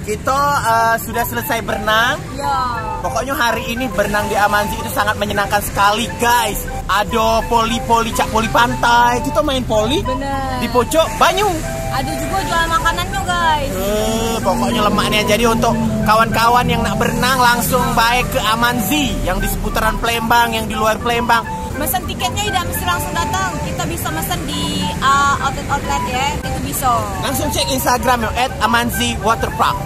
Kita sudah selesai berenang. Ya. Pokoknya hari ini berenang di Amanzi itu sangat menyenangkan sekali, guys. Ada poli-poli, cak poli pantai. Kita main poli. Bener. Di pojok banyu. Ada juga jual makanannya, guys. Pokoknya lemaknya. Jadi untuk kawan-kawan yang nak berenang langsung baik ke Amanzi yang di seputaran Palembang, yang di luar Palembang. Pesan tiketnya tidak mesti langsung datang. Kita bisa pesan di outlet ya. Itu bisa. Langsung cek Instagram ya @amanzi waterpark.